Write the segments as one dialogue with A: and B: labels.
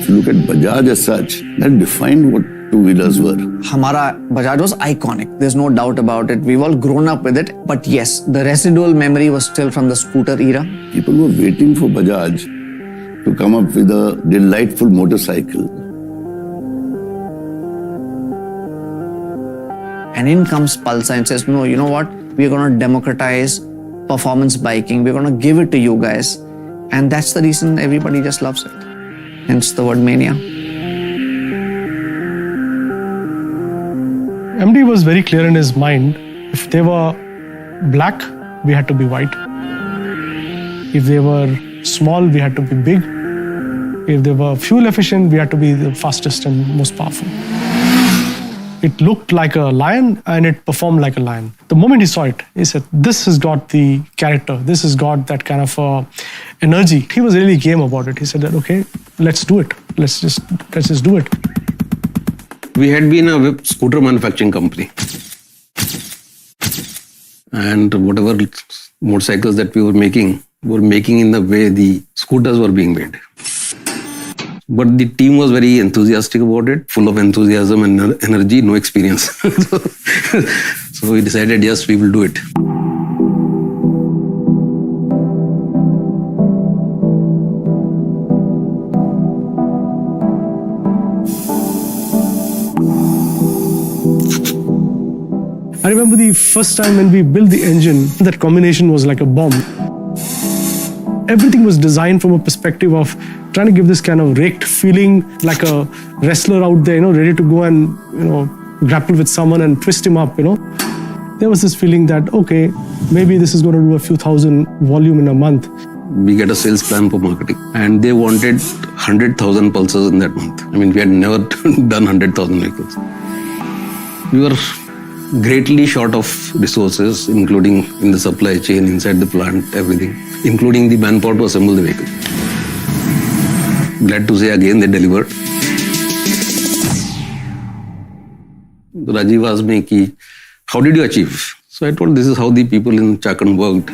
A: Look at Bajaj as such, that defined what two-wheelers were.
B: Hamara Bajaj was iconic. There's no doubt about it. We've all grown up with it. But yes, the residual memory was still from the scooter era.
A: People were waiting for Bajaj to come up with a delightful motorcycle.
B: And in comes Pulsar and says, no, you know what? We're going to democratize performance biking. We're going to give it to you guys. And that's the reason everybody just loves it. Hence the word Mania.
C: MD was very clear in his mind. If they were black, we had to be white. If they were small, we had to be big. If they were fuel efficient, we had to be the fastest and most powerful. It looked like a lion and it performed like a lion. The moment he saw it, he said, this has got the character, this has got that kind of energy. He was really game about it. He said that, okay, let's do it. Let's just do it.
D: We had been a scooter manufacturing company. And whatever motorcycles that we were making in the way the scooters were being made. But the team was very enthusiastic about it, full of enthusiasm and energy, no experience. So we decided, yes, we will do it.
C: I remember the first time when we built the engine, that combination was like a bomb. Everything was designed from a perspective of trying to give this kind of raked feeling, like a wrestler out there, ready to go and, grapple with someone and twist him up, There was this feeling that, okay, maybe this is going to do a few thousand volume in a month.
D: We get a sales plan for marketing, and they wanted 100,000 pulsars in that month. I mean, we had never done 100,000 vehicles. We were greatly short of resources, including in the supply chain, inside the plant, everything, including the manpower to assemble the vehicle. Glad to say again, they delivered. Rajiv asked me, how did you achieve? So I told, this is how the people in Chakan worked.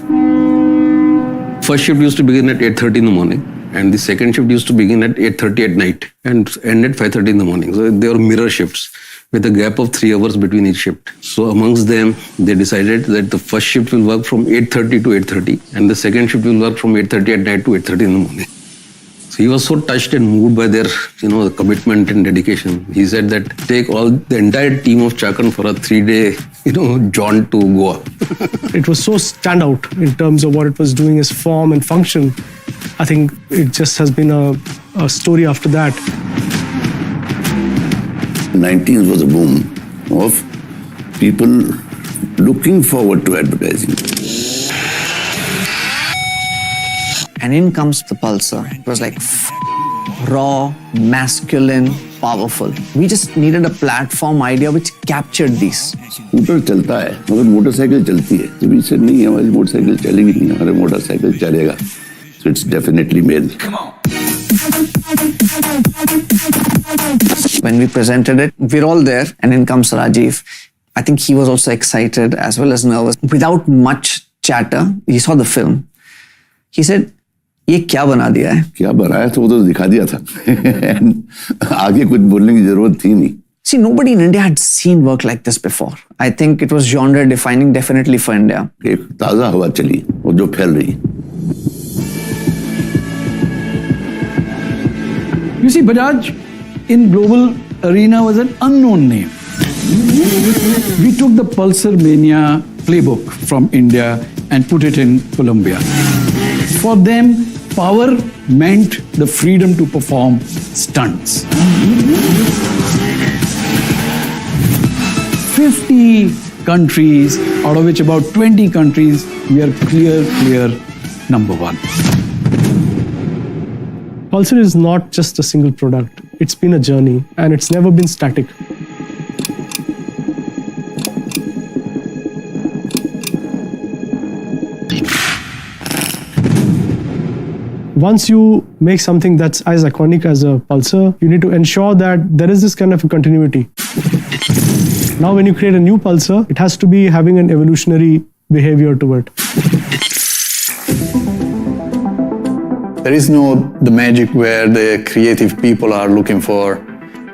D: First shift used to begin at 8:30 in the morning, and the second shift used to begin at 8:30 at night and end at 5:30 in the morning. So they were mirror shifts with a gap of 3 hours between each shift. So amongst them, they decided that the first shift will work from 8:30 to 8:30, and the second shift will work from 8:30 at night to 8:30 in the morning. So he was so touched and moved by their, commitment and dedication. He said that take the entire team of Chakan for a 3-day, jaunt to Goa.
C: It was so standout in terms of what it was doing as form and function. I think it just has been a story after that.
A: 19th was a boom of people looking forward to advertising.
B: And in comes the Pulsar. It was like raw, masculine, powerful. We just needed a platform idea which captured these.
A: Scooter चलता है मगर motorcycle चलती है तो we said नहीं हमारी motorcycle चलेगी नहीं हमारा मोटरसाइकिल चलेगा. So it's definitely male.
B: When we presented it, we're all there, and in comes Rajiv. I think he was also excited as well as nervous. Without much chatter, he saw the film. He said, ये क्या बना दिया है?
A: क्या बनाया तो वो तो दिखा दिया था. आगे कुछ बोलने की जरूरत थी नहीं.
B: See, nobody in India had seen work like this before. I think it was genre defining definitely for India.
A: एक ताजा हवा चली वो जो फैल रही.
E: You see, Bajaj in global arena was an unknown name. We took the Pulsar Mania playbook from India and put it in Colombia. For them, power meant the freedom to perform stunts. 50 countries, out of which about 20 countries, we are clear number one.
C: Pulsar is not just a single product. It's been a journey and it's never been static. Once you make something that's as iconic as a Pulsar, you need to ensure that there is this kind of a continuity. Now, when you create a new Pulsar, it has to be having an evolutionary behavior to it.
F: There is the magic where the creative people are looking for,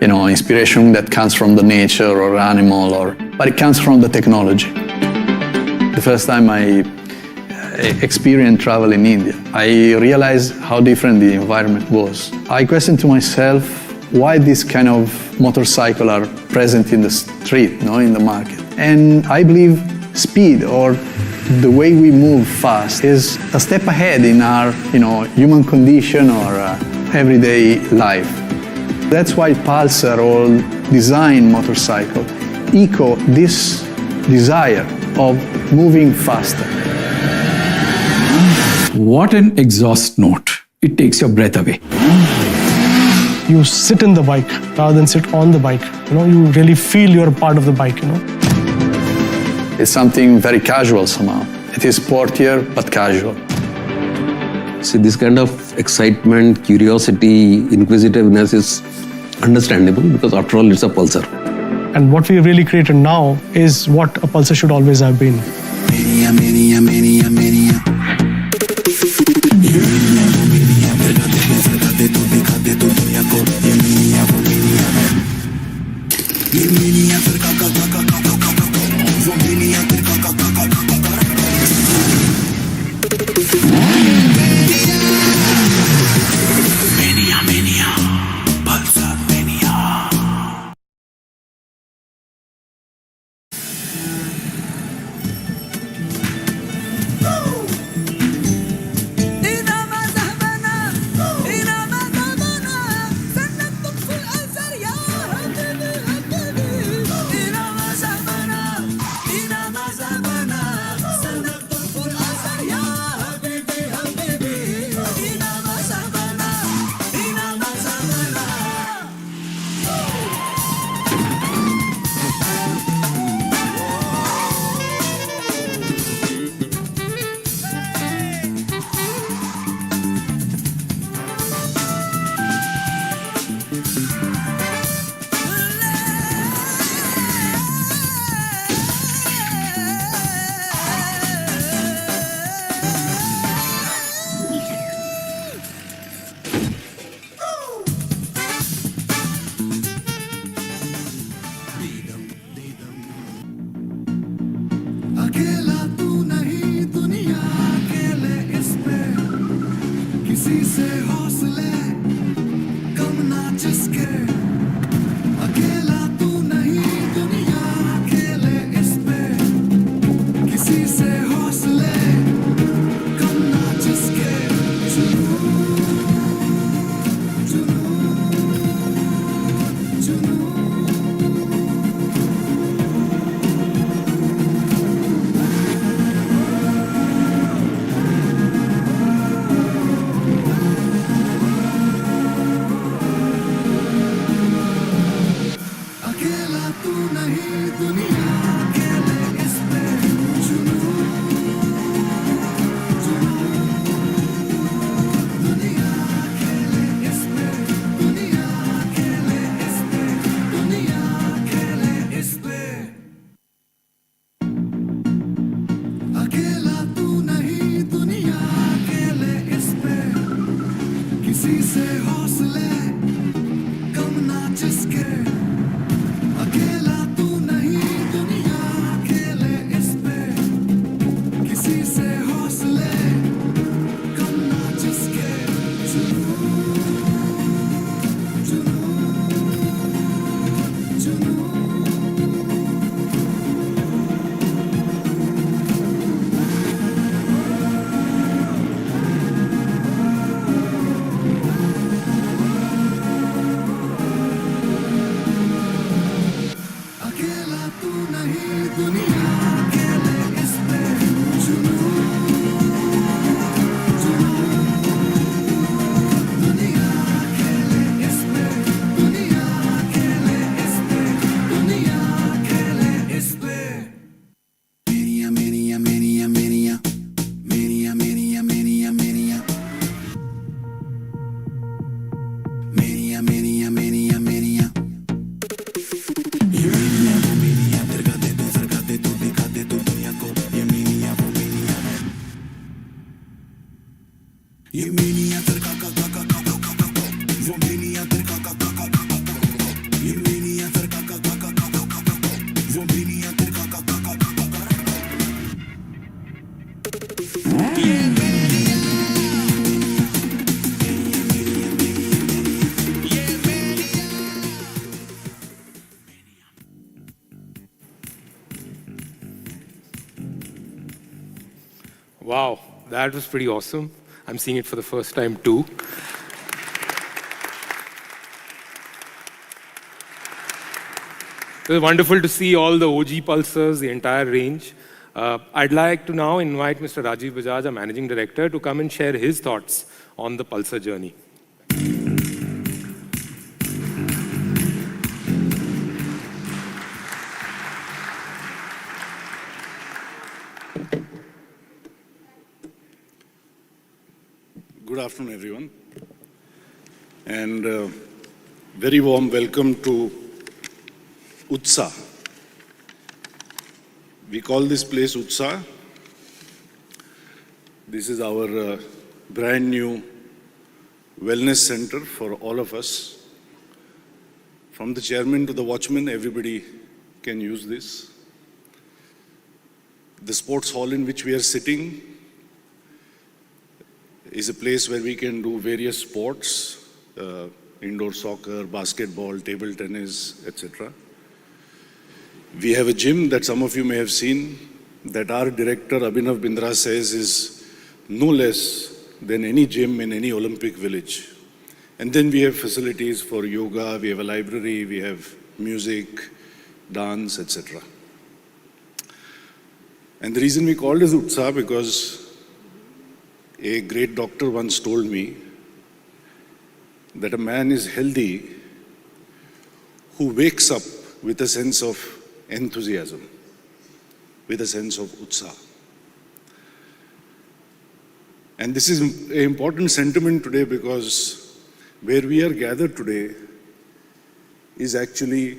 F: inspiration that comes from the nature or animal, but it comes from the technology. The first time I experienced travel in India, I realized how different the environment was. I questioned to myself why this kind of motorcycle are present in the street, in the market. And I believe speed or the way we move fast is a step ahead in our, human condition or everyday life. That's why Pulsar or design motorcycle echo this desire of moving faster.
E: What an exhaust note. It takes your breath away.
C: You sit in the bike rather than sit on the bike. You really feel you're a part of the bike,
F: It's something very casual somehow. It is sportier, but casual.
D: See, this kind of excitement, curiosity, inquisitiveness is understandable because after all, it's a Pulsar.
C: And what we really created now is what a Pulsar should always have been.
G: Mania. Pulsar Mania. किसी से हौसले कम ना जिसके अकेला तू नहीं दुनिया अकेले इस पे किसी से हौसले कम ना जिसके अकेला तू नहीं दुनिया अकेले इस पे दुनिया अकेले इस पे दुनिया अकेले इस पे दुनिया अकेले इस पे अकेला तू नहीं दुनिया अकेले इस पे किसी से हौसले कम ना जिसके अकेला तू नहीं दुनिया अकेले इस पे किसी से हौसले कम ना जिसके अकेला तू नहीं दुनिया अकेले इस पे दुनिया अकेले इस पे दुनिया अकेले इस पे दुनिया अकेले इस पे मेरिया मेरिया मेरिया मेरिया मेरिया मेरिया मेरिया मेरिया मेरिया मेरिया मेरिया मेरिया ये मेनिया तेरे का वो मेनिया तेरे का ये मेनिया तेरे का वो मेनिया तेरे का
H: Wow, that was pretty awesome. I'm seeing it for the first time too. It was wonderful to see all the OG Pulsars, the entire range. I'd like to now invite Mr. Rajiv Bajaj, our Managing Director, to come and share his thoughts on the Pulsar journey.
I: Good afternoon, everyone, and very warm welcome to Utsa. We call this place Utsa. This is our brand new wellness center for all of us. From the chairman to the watchman, everybody can use this. The sports hall in which we are sitting is a place where we can do various sports, indoor soccer, basketball, table tennis, etc. We have a gym that some of you may have seen that our director Abhinav Bindra says is no less than any gym in any Olympic village. And then we have facilities for yoga, we have a library, we have music, dance, etc. And the reason we called it Utsa because a great doctor once told me that a man is healthy who wakes up with a sense of enthusiasm, with a sense of utsa. And this is an important sentiment today because where we are gathered today is actually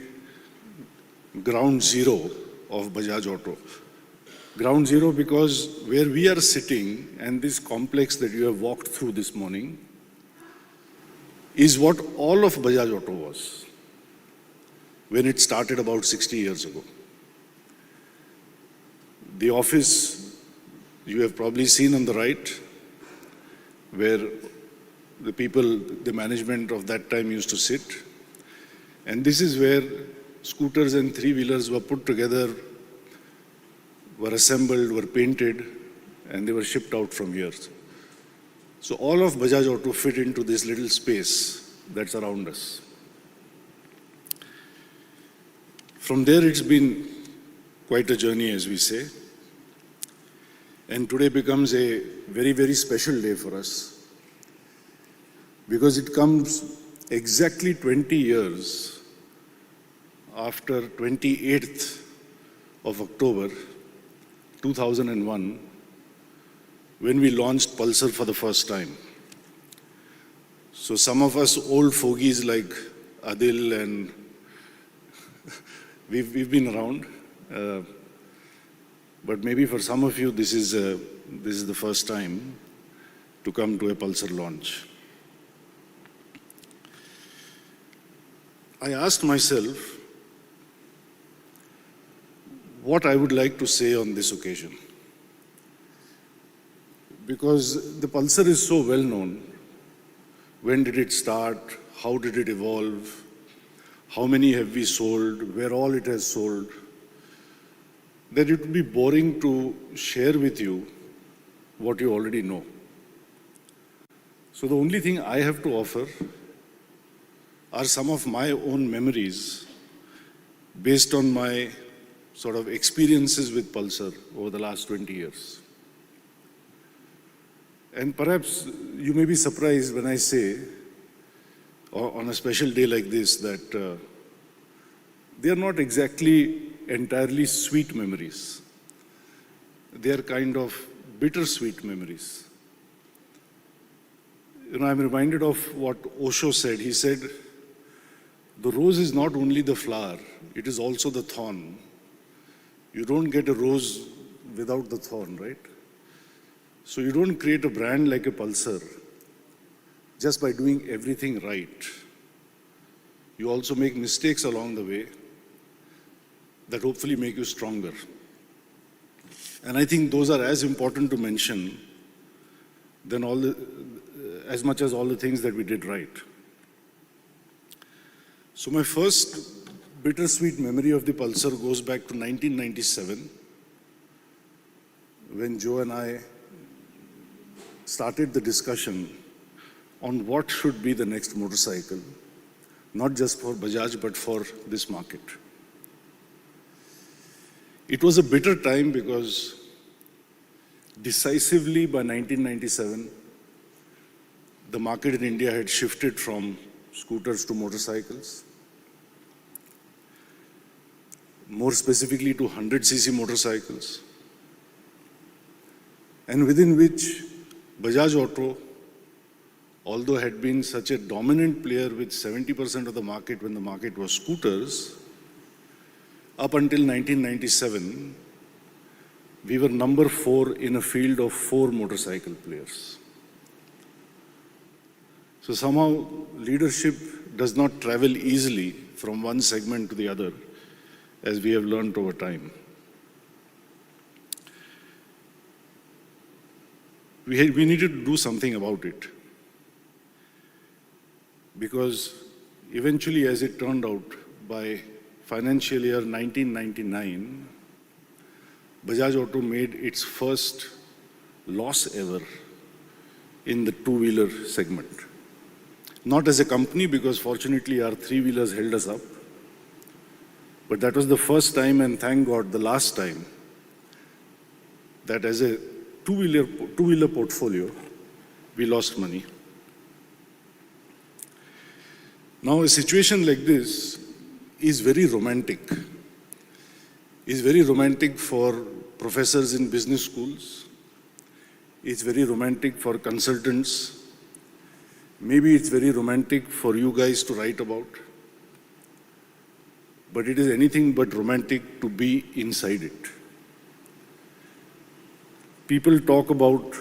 I: ground zero of Bajaj Auto. Ground zero because where we are sitting and this complex that you have walked through this morning is what all of Bajaj Auto was when it started about 60 years ago. The office you have probably seen on the right, where the people, the management of that time used to sit. And this is where scooters and three-wheelers were put together, were assembled, were painted, and they were shipped out from here. So all of Bajaj Auto fit into this little space that's around us. From there, it's been quite a journey, as we say. And today becomes a very, very special day for us, because it comes exactly 20 years after 28th of October 2001, when we launched Pulsar for the first time. So some of us old fogies like Adil and we've been around, but maybe for some of you this is the first time to come to a Pulsar launch. I asked myself what I would like to say on this occasion, because the Pulsar is so well known. When did it start? How did it evolve? How many have we sold? Where all it has sold? That it would be boring to share with you what you already know. So the only thing I have to offer are some of my own memories based on my sort of experiences with Pulsar over the last 20 years. And perhaps you may be surprised when I say, on a special day like this, that they are not exactly entirely sweet memories. They are kind of bittersweet memories. You know, I'm reminded of what Osho said. He said, the rose is not only the flower, it is also the thorn. You don't get a rose without the thorn, right? So you don't create a brand like a Pulsar just by doing everything right. You also make mistakes along the way that hopefully make you stronger. And I think those are as important to mention than as much as all the things that we did right. So my first bittersweet memory of the Pulsar goes back to 1997, when Joe and I started the discussion on what should be the next motorcycle, not just for Bajaj, but for this market. It was a bitter time because decisively by 1997, the market in India had shifted from scooters to motorcycles, more specifically to 100cc motorcycles, and within which Bajaj Auto, although had been such a dominant player with 70% of the market when the market was scooters, up until 1997, we were number 4 in a field of 4 motorcycle players. So somehow leadership does not travel easily from one segment to the other, as we have learned over time. We needed to do something about it, because eventually, as it turned out, by financial year 1999, Bajaj Auto made its first loss ever in the two-wheeler segment. Not as a company, because fortunately our three-wheelers held us up, but that was the first time, and thank God the last time, that as a two-wheeler portfolio, we lost money. Now, a situation like this is very romantic. It's very romantic for professors in business schools. It's very romantic for consultants. Maybe it's very romantic for you guys to write about. But it is anything but romantic to be inside it. People talk about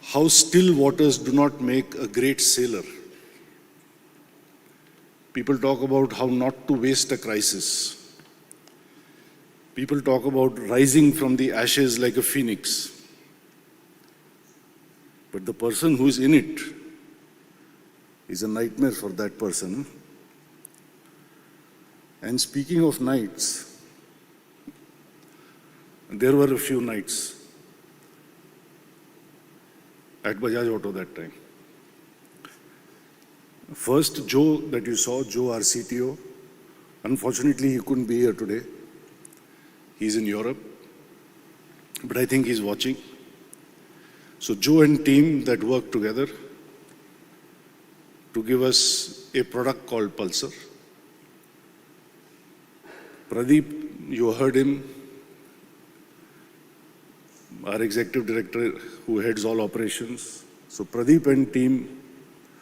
I: how still waters do not make a great sailor. People talk about how not to waste a crisis. People talk about rising from the ashes like a phoenix. But the person who is in it is a nightmare for that person. And speaking of nights, there were a few nights at Bajaj Auto that time. First, Joe that you saw, Joe, our CTO, unfortunately he couldn't be here today. He's in Europe, but I think he's watching. So Joe and team that worked together to give us a product called Pulsar. Pradeep, you heard him, our executive director who heads all operations. So Pradeep and team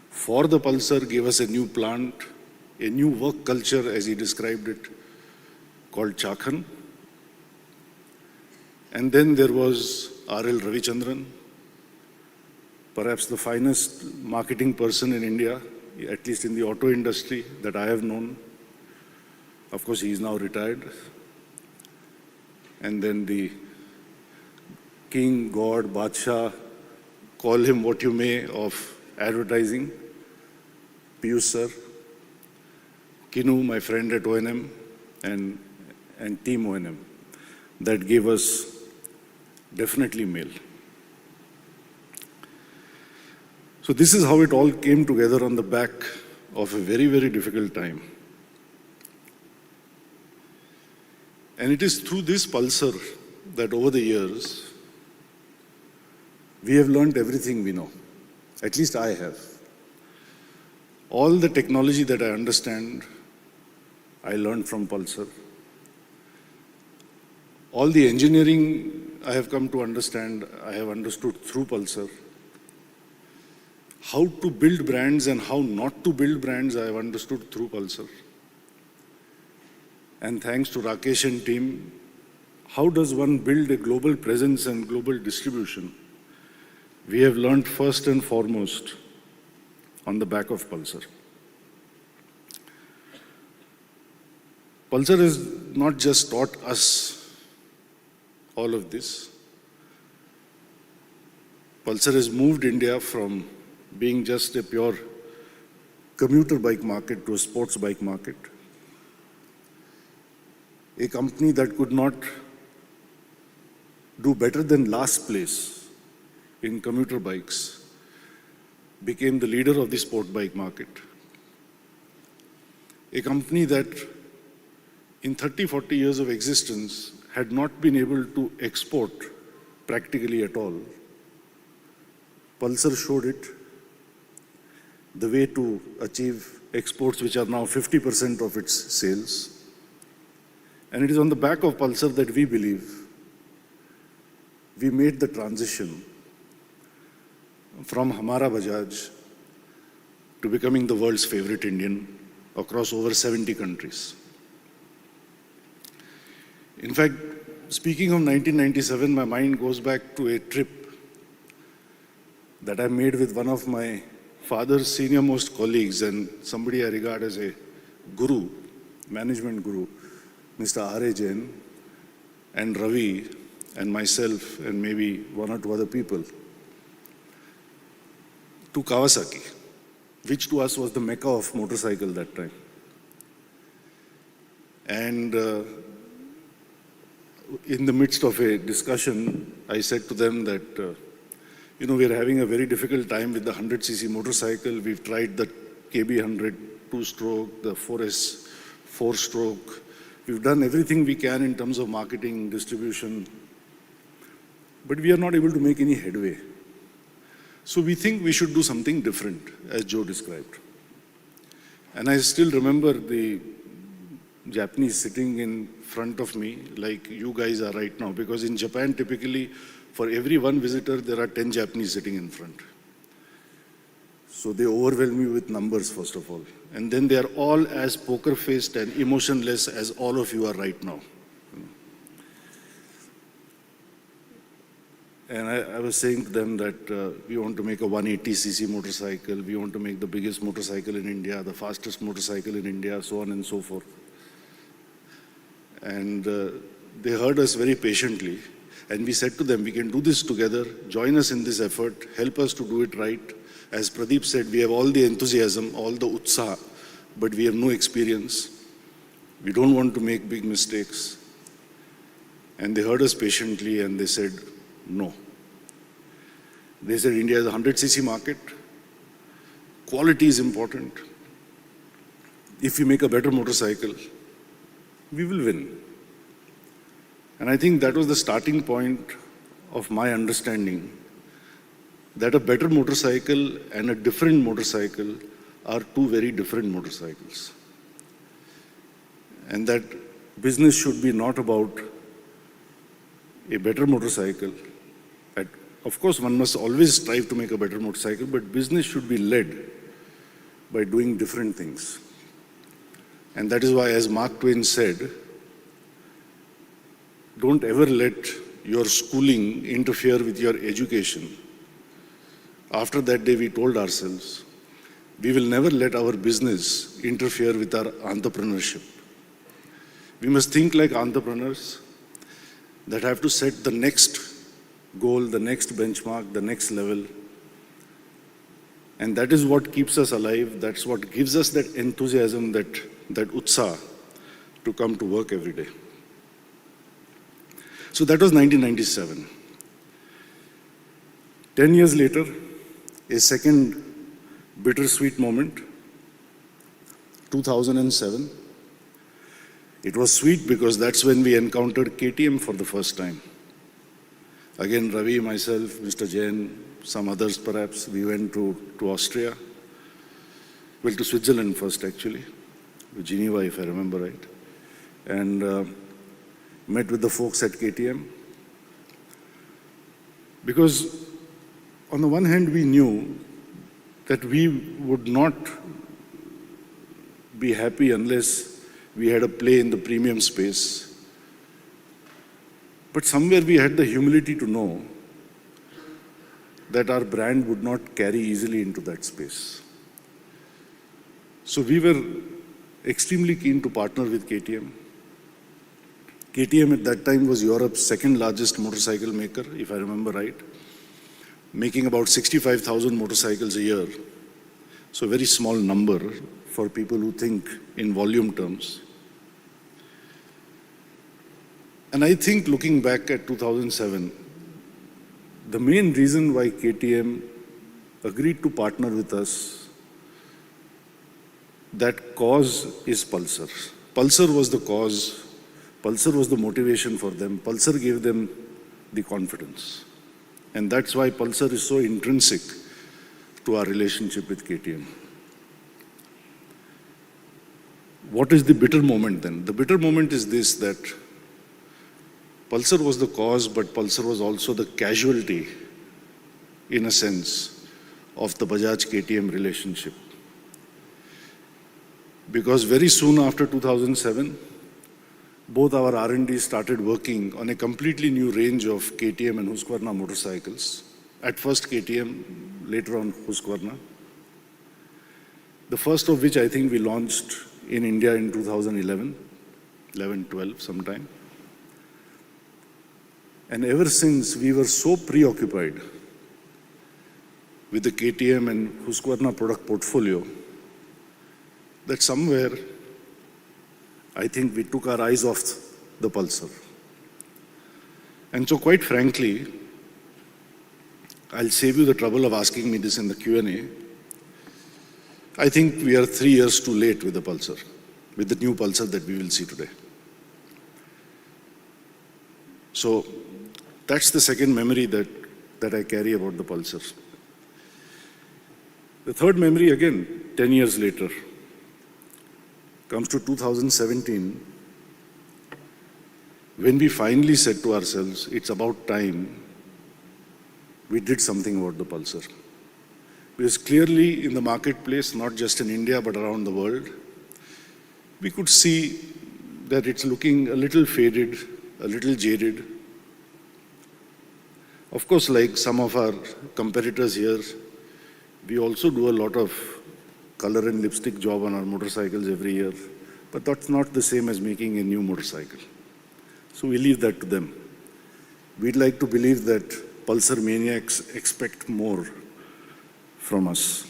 I: for the Pulsar gave us a new plant, a new work culture as he described it, called Chakhan. And then there was R.L. Ravichandran, perhaps the finest marketing person in India, at least in the auto industry that I have known. Of course, he is now retired. And then the king, god, Badshah, call him what you may, of advertising, Piyush sir, Kinu, my friend at O&M, and team O&M, that gave us definitely mail. So this is how it all came together on the back of a very, very difficult time. And it is through this Pulsar that over the years, we have learned everything we know. At least I have. All the technology that I understand, I learned from Pulsar. All the engineering I have come to understand, I have understood through Pulsar. How to build brands and how not to build brands, I have understood through Pulsar. And thanks to Rakesh and team, how does one build a global presence and global distribution? We have learned first and foremost on the back of Pulsar. Pulsar has not just taught us all of this. Pulsar has moved India from being just a pure commuter bike market to a sports bike market. A company that could not do better than last place in commuter bikes became the leader of the sport bike market. A company that in 30, 40 years of existence had not been able to export practically at all. Pulsar showed it, the way to achieve exports which are now 50% of its sales. And it is on the back of Pulsar that we believe we made the transition from Hamara Bajaj to becoming the world's favorite Indian across over 70 countries. In fact, speaking of 1997, my mind goes back to a trip that I made with one of my father's senior-most colleagues and somebody I regard as a guru, management guru, Mr. R.A. Jain, and Ravi, and myself, and maybe one or two other people, to Kawasaki, which to us was the mecca of motorcycle that time. And in the midst of a discussion, I said to them that, we're having a very difficult time with the 100cc motorcycle. We've tried the KB100 two-stroke, the 4S four-stroke. We've done everything we can in terms of marketing, distribution, but we are not able to make any headway. So we think we should do something different, as Joe described. And I still remember the Japanese sitting in front of me, like you guys are right now, because in Japan, typically, for every one visitor, there are 10 Japanese sitting in front. So they overwhelm you with numbers, first of all. And then they are all as poker-faced and emotionless as all of you are right now. And I was saying to them that we want to make a 180cc motorcycle, we want to make the biggest motorcycle in India, the fastest motorcycle in India, so on and so forth. And they heard us very patiently. And we said to them, we can do this together, join us in this effort, help us to do it right. As Pradeep said, we have all the enthusiasm, all the utsaha, but we have no experience. We don't want to make big mistakes. And they heard us patiently and they said, no. They said India is a 100cc market. Quality is important. If we make a better motorcycle, we will win. And I think that was the starting point of my understanding that a better motorcycle and a different motorcycle are two very different motorcycles. And that business should be not about a better motorcycle. Of course, one must always strive to make a better motorcycle, but business should be led by doing different things. And that is why, as Mark Twain said, don't ever let your schooling interfere with your education. After that day, we told ourselves, we will never let our business interfere with our entrepreneurship. We must think like entrepreneurs that have to set the next goal, the next benchmark, the next level. And that is what keeps us alive. That's what gives us that enthusiasm, that utsaha to come to work every day. So that was 1997. 10 years later, a second bittersweet moment, 2007. It was sweet because that's when we encountered KTM for the first time. Again, Ravi, myself, Mr. Jain, some others perhaps, we went to Austria. Well, to Switzerland first actually, to Geneva if I remember right. And met with the folks at KTM. Because on the one hand, we knew that we would not be happy unless we had a play in the premium space. But somewhere we had the humility to know that our brand would not carry easily into that space. So we were extremely keen to partner with KTM. KTM at that time was Europe's second largest motorcycle maker, if I remember right, making about 65,000 motorcycles a year. So a very small number for people who think in volume terms. And I think looking back at 2007, the main reason why KTM agreed to partner with us, that cause is Pulsar. Pulsar was the cause, Pulsar was the motivation for them, Pulsar gave them the confidence. And that's why Pulsar is so intrinsic to our relationship with KTM. What is the bitter moment then? The bitter moment is this, that Pulsar was the cause, but Pulsar was also the casualty, in a sense, of the Bajaj-KTM relationship. Because very soon after 2007, both our R&D started working on a completely new range of KTM and Husqvarna motorcycles. At first KTM, later on Husqvarna. The first of which I think we launched in India in 2011, 11-12 sometime. And ever since, we were so preoccupied with the KTM and Husqvarna product portfolio that somewhere, I think we took our eyes off the Pulsar. And so quite frankly, I'll save you the trouble of asking me this in the Q&A. I think we are 3 years too late with the Pulsar, with the new Pulsar that we will see today. So that's the second memory that I carry about the Pulsar. The third memory, again, 10 years later, comes to 2017, when we finally said to ourselves, it's about time we did something about the Pulsar. Because clearly in the marketplace, not just in India, but around the world, we could see that it's looking a little faded, a little jaded. Of course, like some of our competitors here, we also do a lot of color and lipstick job on our motorcycles every year, but that's not the same as making a new motorcycle. So we leave that to them. We'd like to believe that Pulsar Maniacs expect more from us.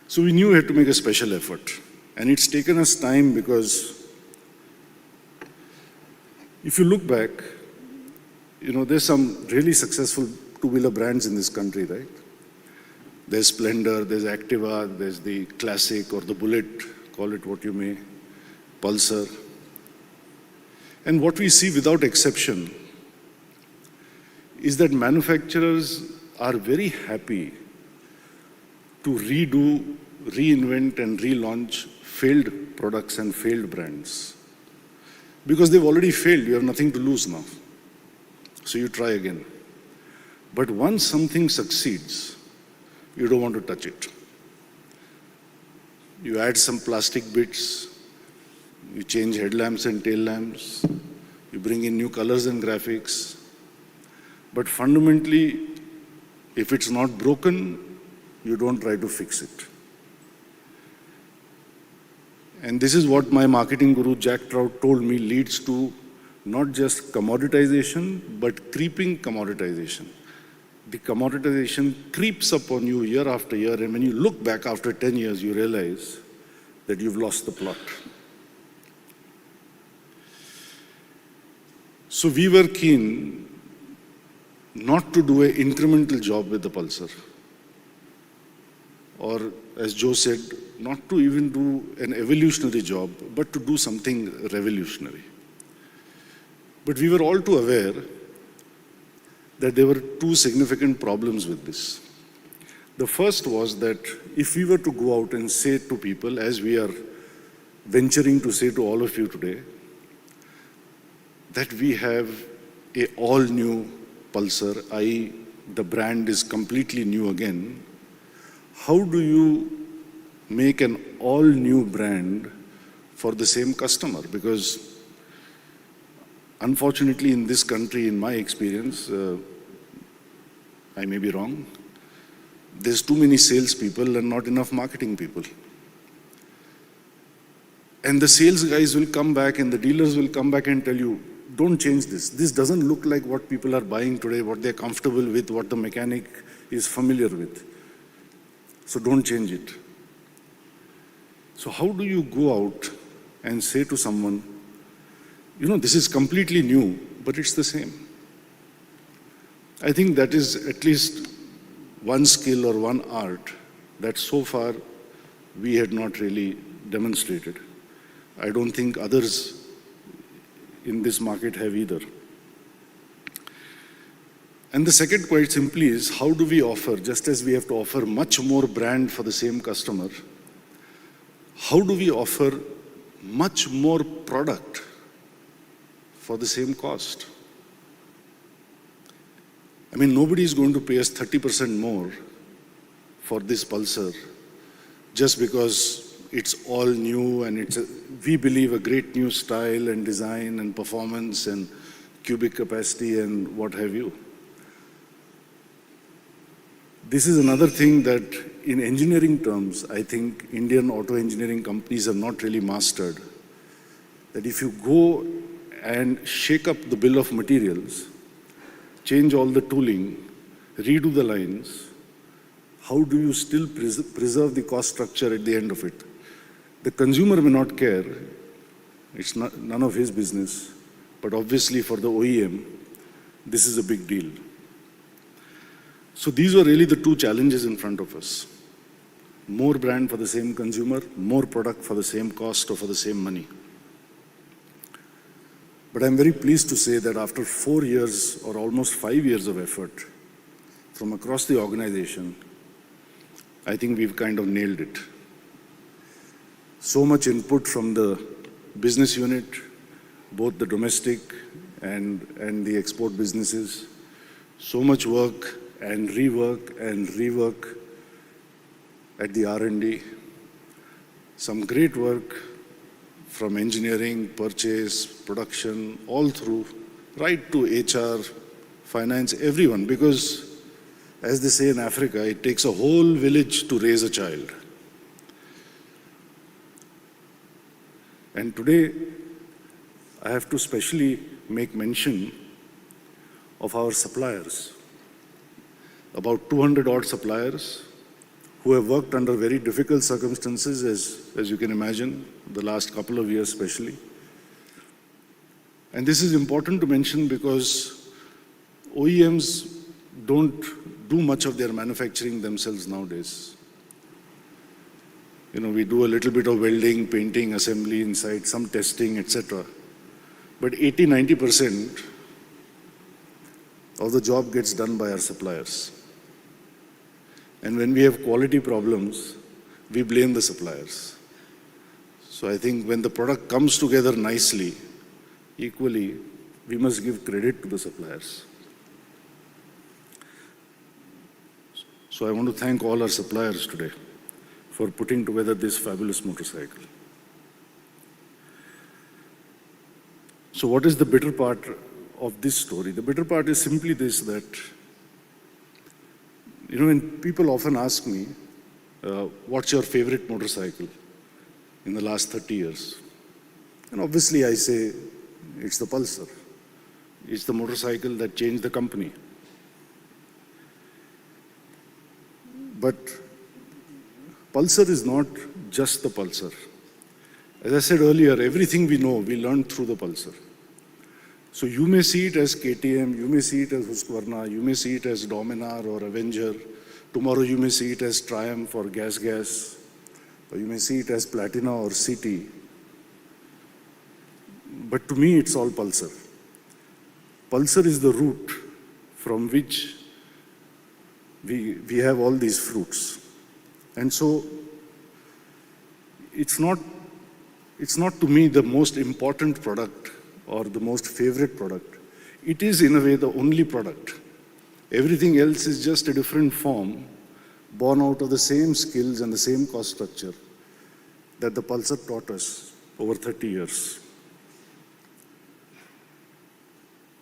I: So we knew we had to make a special effort. And it's taken us time because if you look back, there's some really successful two-wheeler brands in this country, right? There's Splendor, there's Activa, there's the Classic or the Bullet, call it what you may, Pulsar. And what we see without exception is that manufacturers are very happy to redo, reinvent and relaunch failed products and failed brands. Because they've already failed, you have nothing to lose now. So you try again. But once something succeeds, you don't want to touch it. You add some plastic bits, you change headlamps and tail lamps, you bring in new colors and graphics. But fundamentally, if it's not broken, you don't try to fix it. And this is what my marketing guru Jack Trout told me leads to not just commoditization, but creeping commoditization. The commoditization creeps up on you year after year, and when you look back after 10 years, you realize that you've lost the plot. So we were keen not to do an incremental job with the Pulsar, or as Joe said, not to even do an evolutionary job, but to do something revolutionary. But we were all too aware that there were two significant problems with this. The first was that if we were to go out and say to people, as we are venturing to say to all of you today, that we have a all-new Pulsar, i.e. the brand is completely new again, how do you make an all-new brand for the same customer? Because unfortunately in this country, in my experience, I may be wrong, there's too many salespeople and not enough marketing people. And the sales guys will come back and the dealers will come back and tell you, don't change this. This doesn't look like what people are buying today, what they're comfortable with, what the mechanic is familiar with. So don't change it. So how do you go out and say to someone, this is completely new, but it's the same? I think that is at least one skill or one art that so far we had not really demonstrated. I don't think others in this market have either. And the second, quite simply, is how do we offer, just as we have to offer much more brand for the same customer, how do we offer much more product for the same cost? I mean, nobody is going to pay us 30% more for this Pulsar just because it's all new and we believe a great new style and design and performance and cubic capacity and what have you. This is another thing that in engineering terms, I think Indian auto engineering companies have not really mastered. That if you go and shake up the bill of materials, change all the tooling, redo the lines, how do you still preserve the cost structure at the end of it? The consumer may not care, it's none of his business, but obviously for the OEM, this is a big deal. So these were really the two challenges in front of us. More brand for the same consumer, more product for the same cost or for the same money. But I'm very pleased to say that after 4 years or almost 5 years of effort from across the organization, I think we've kind of nailed it. So much input from the business unit, both the domestic and the export businesses, so much work and rework at the R&D, some great work from engineering, purchase, production, all through, right to HR, finance, everyone, because as they say in Africa, it takes a whole village to raise a child. And today, I have to specially make mention of our suppliers. about 200 odd suppliers who have worked under very difficult circumstances, as you can imagine, the last couple of years especially. And this is important to mention because OEMs don't do much of their manufacturing themselves nowadays. You know, we do a little bit of welding, painting, assembly inside, some testing, etc. But 80-90% of the job gets done by our suppliers. And when we have quality problems, we blame the suppliers. So I think when the product comes together nicely, equally, we must give credit to the suppliers. So I want to thank all our suppliers today for putting together this fabulous motorcycle. So what is the bitter part of this story? The bitter part is simply this, that, you know, when people often ask me, what's your favorite motorcycle in the last 30 years? And obviously I say, it's the Pulsar. It's the motorcycle that changed the company. But Pulsar is not just the Pulsar. As I said earlier, everything we know, we learned through the Pulsar. So you may see it as KTM, you may see it as Husqvarna, you may see it as Dominar or Avenger. Tomorrow you may see it as Triumph or Gas, or you may see it as Platina or CT. But to me, it's all Pulsar. Pulsar is the root from which we have all these fruits. And so it's not to me the most important product or the most favorite product. It is in a way the only product. Everything else is just a different form, born out of the same skills and the same cost structure that the Pulsar taught us over 30 years.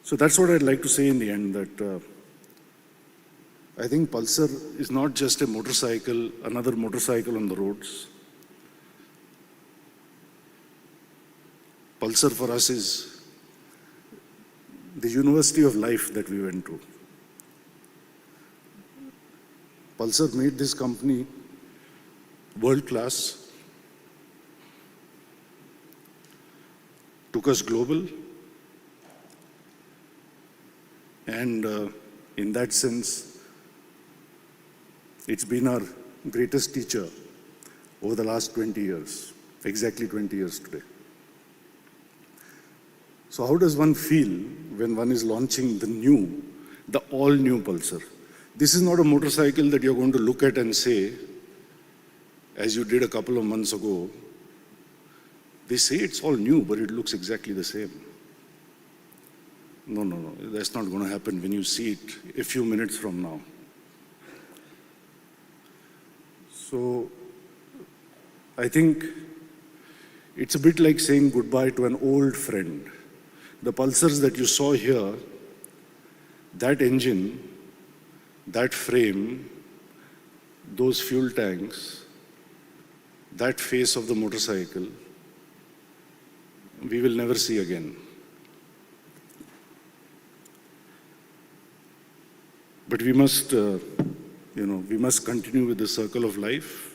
I: So that's what I'd like to say in the end, that I think Pulsar is not just a motorcycle, another motorcycle on the roads. Pulsar for us is the university of life that we went to. Pulsar made this company world class, took us global, and in that sense, it's been our greatest teacher over the last 20 years, exactly 20 years today. So how does one feel when one is launching the all-new Pulsar? This is not a motorcycle that you're going to look at and say, as you did a couple of months ago, they say it's all new, but it looks exactly the same. No, that's not going to happen when you see it a few minutes from now. So I think it's a bit like saying goodbye to an old friend. The Pulsars that you saw here, that engine, that frame, those fuel tanks, that face of the motorcycle, we will never see again. But we must, we must continue with the circle of life.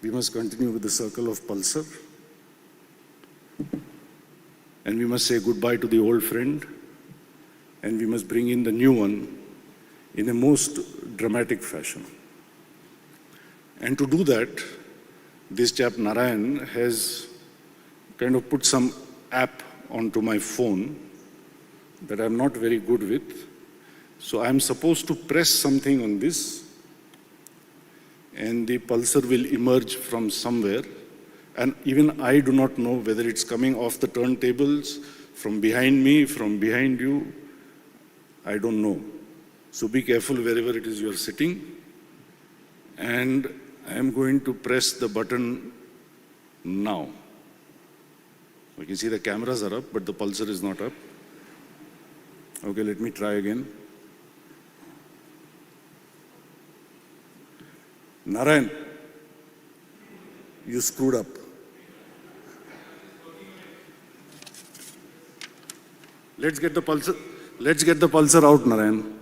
I: We must continue with the circle of Pulsar. And we must say goodbye to the old friend. And we must bring in the new one in a most dramatic fashion. And to do that, this chap Narayan has kind of put some app onto my phone that I'm not very good with. So I'm supposed to press something on this, and the Pulsar will emerge from somewhere. And even I do not know whether it's coming off the turntables, from behind me, from behind you. I don't know. So be careful wherever it is you're sitting. And I am going to press the button now. You can see the cameras are up, but the Pulsar is not up. Okay, let me try again. Narayan, you screwed up. Let's get the Pulsar out, Narayan.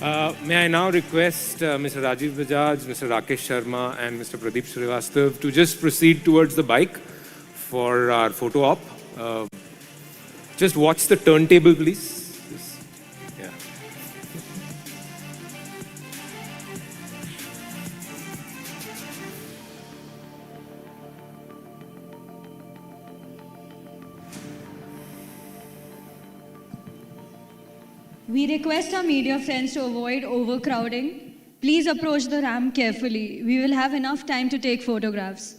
H: May I now request Mr. Rajiv Bajaj, Mr. Rakesh Sharma, and Mr. Pradeep Srivastav to just proceed towards the bike for our photo op. Just watch the turntable, please. Yeah.
J: We request our media friends to avoid overcrowding. Please approach the ramp carefully. We will have enough time to take photographs.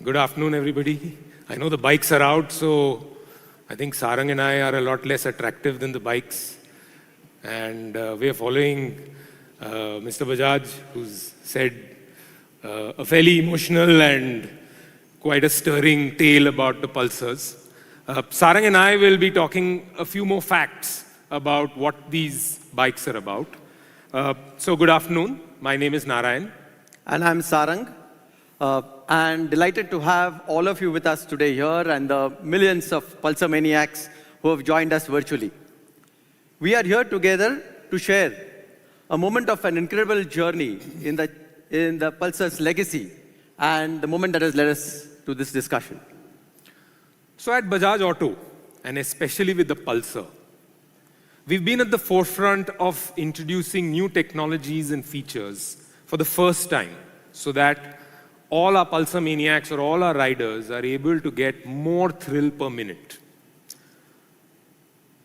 H: Good afternoon, everybody. I know the bikes are out, so I think Sarang and I are a lot less attractive than the bikes. And we are following Mr. Bajaj, who's said a fairly emotional and quite a stirring tale about the Pulsars. Sarang and I will be talking a few more facts about what these bikes are about. So good afternoon. My name is Narayan.
K: And I'm Sarang. And delighted to have all of you with us today here and the millions of Pulsar Maniacs who have joined us virtually. We are here together to share a moment of an incredible journey in the Pulsar's legacy and the moment that has led us to this discussion.
H: So at Bajaj Auto, and especially with the Pulsar, we've been at the forefront of introducing new technologies and features for the first time so that all our Pulsar Maniacs or all our riders are able to get more thrill per minute.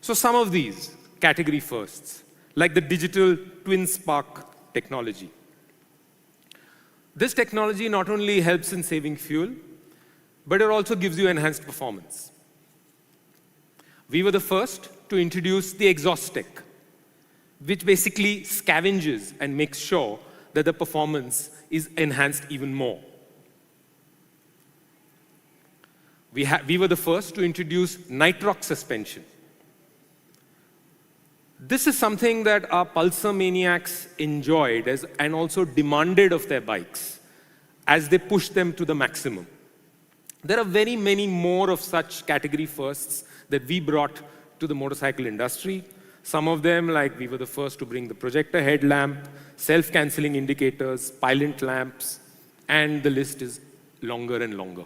H: So some of these category firsts, like the digital twin spark technology. This technology not only helps in saving fuel, but it also gives you enhanced performance. We were the first to introduce the exhaust tech, which basically scavenges and makes sure that the performance is enhanced even more. We were the first to introduce nitrox suspension. This is something that our Pulsar Maniacs enjoyed and also demanded of their bikes as they pushed them to the maximum. There are very many more of such category firsts that we brought to the motorcycle industry. Some of them, like we were the first to bring the projector headlamp, self-canceling indicators, pilot lamps, and the list is longer and longer.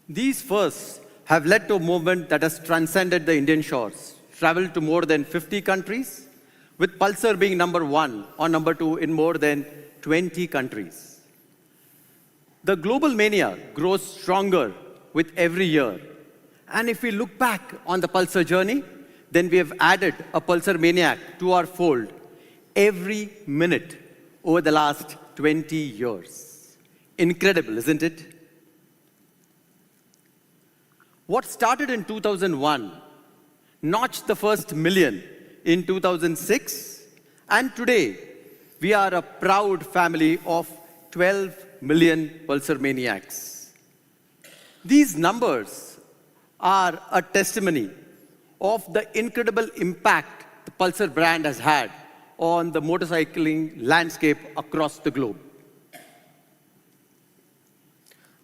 K: These firsts have led to a movement that has transcended the Indian shores, traveled to more than 50 countries, with Pulsar being number 1 or number 2 in more than 20 countries. The global mania grows stronger with every year. And if we look back on the Pulsar journey, then we have added a Pulsar Maniac to our fold every minute over the last 20 years. Incredible, isn't it? What started in 2001 notched the first million in 2006, and today we are a proud family of 12 million Pulsar Maniacs. These numbers are a testimony of the incredible impact the Pulsar brand has had on the motorcycling landscape across the globe.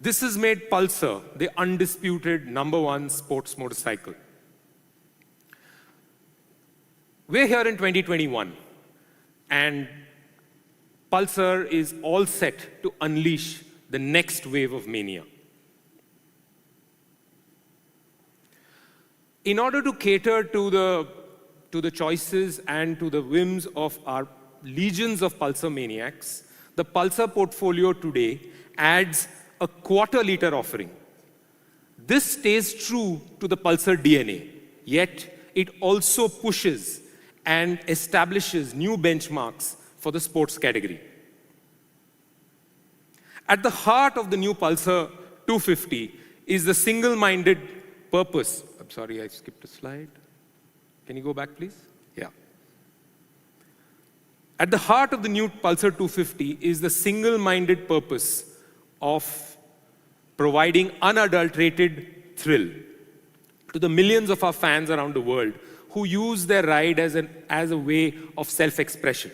H: This has made Pulsar the undisputed #1 sports motorcycle. We're here in 2021, and Pulsar is all set to unleash the next wave of mania. In order to cater to the choices and to the whims of our legions of Pulsar Maniacs, the Pulsar portfolio today adds a quarter-liter offering. This stays true to the Pulsar DNA, yet it also pushes and establishes new benchmarks for the sports category. At the heart of the new Pulsar 250 is the single-minded purpose. I'm sorry, I skipped a slide. Can you go back, please? Yeah. At the heart of the new Pulsar 250 is the single-minded purpose of providing unadulterated thrill to the millions of our fans around the world who use their ride as a way of self-expression.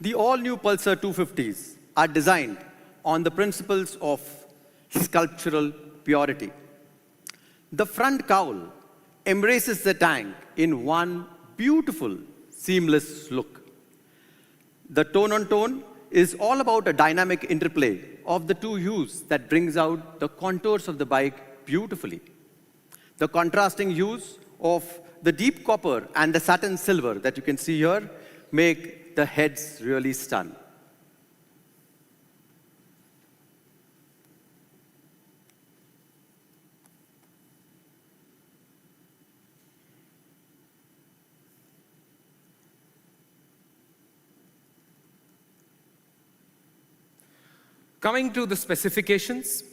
K: The all-new Pulsar 250s are designed on the principles of sculptural purity. The front cowl embraces the tank in one beautiful, seamless look. The tone-on-tone is all about a dynamic interplay of the two hues that brings out the contours of the bike beautifully. The contrasting hues of the deep copper and the satin silver that you can see here make the heads really stun.
H: Coming to the specifications,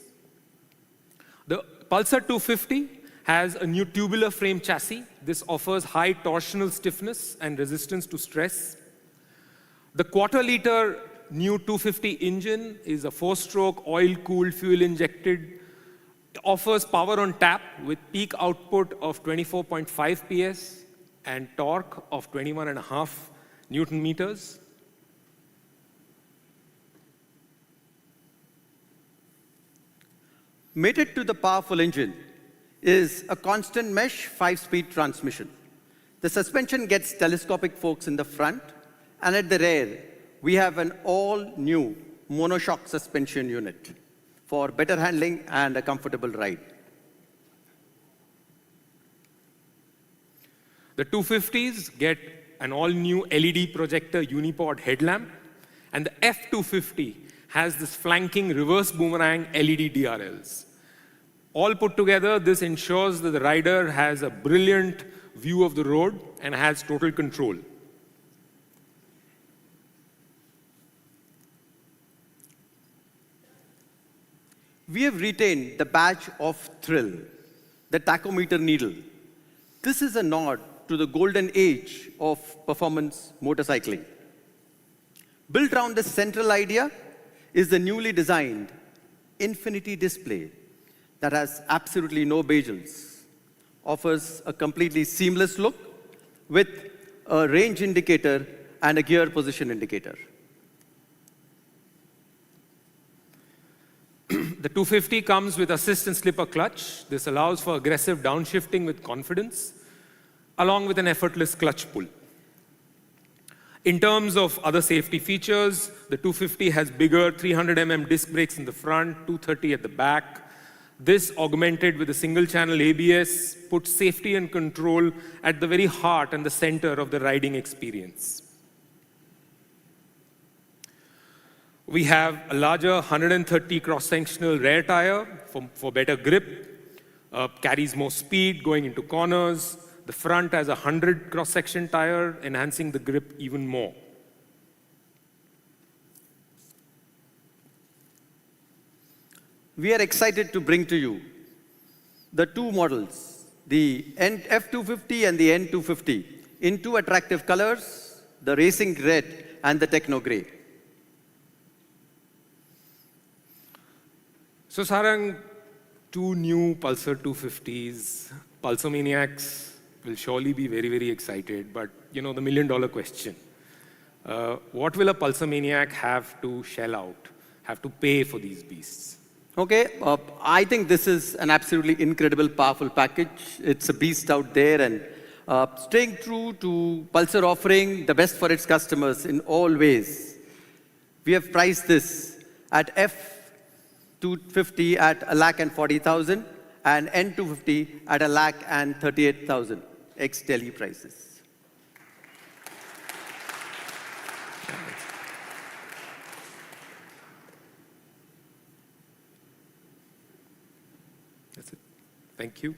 H: the Pulsar 250 has a new tubular frame chassis. This offers high torsional stiffness and resistance to stress. The quarter-liter new 250 engine is a 4-stroke, oil-cooled, fuel-injected. It offers power on tap with peak output of 24.5 PS and torque of 21.5 Newton meters.
K: Mated to the powerful engine is a constant mesh 5-speed transmission. The suspension gets telescopic forks in the front, and at the rear, we have an all-new monoshock suspension unit for better handling and a comfortable ride.
H: The 250s get an all-new LED projector unipod headlamp And the F250 has this flanking reverse boomerang LED DRLs. All put together, this ensures that the rider has a brilliant view of the road and has total control.
K: We have retained the badge of thrill, the tachometer needle. This is a nod to the golden age of performance motorcycling. Built around this central idea is the newly designed infinity display that has absolutely no bezels, offers a completely seamless look with a range indicator and a gear position indicator.
H: The 250 comes with assist and slipper clutch. This allows for aggressive downshifting with confidence, along with an effortless clutch pull. In terms of other safety features, the 250 has bigger 300mm disc brakes in the front, 230 at the back. This, augmented with a single-channel ABS, puts safety and control at the very heart and the center of the riding experience. We have a larger 130 cross-sectional rear tire for better grip, carries more speed going into corners. The front has a 100 cross-section tire, enhancing the grip even more.
K: We are excited to bring to you the two models, the F250 and the N250, in two attractive colors, the racing red and the techno gray.
H: So Sarang, two new Pulsar 250s. Pulsar Maniacs will surely be very, very excited, but the million-dollar question. What will a Pulsar Maniac have to shell out, have to pay for these beasts?
K: Okay, I think this is an absolutely incredible, powerful package. It's a beast out there, and staying true to Pulsar offering the best for its customers in all ways. We have priced this at F250 at 1,40,000 and N250 at 1,38,000 ex-Delhi prices.
H: That's it. Thank you.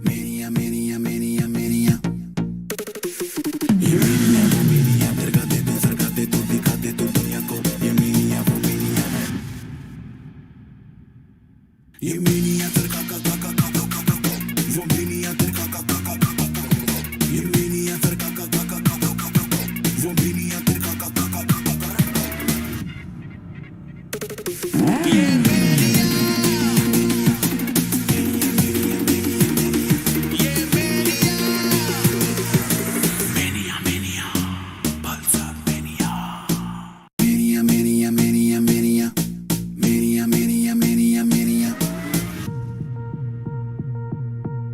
G: Mania, mania, mania, mania. ये mania वो mania, सरकाते तो दिखाते तो दुनिया को. ये mania वो mania. ये mania सरका का वो mania सरका का. ये mania सरका का वो mania सरका का. ये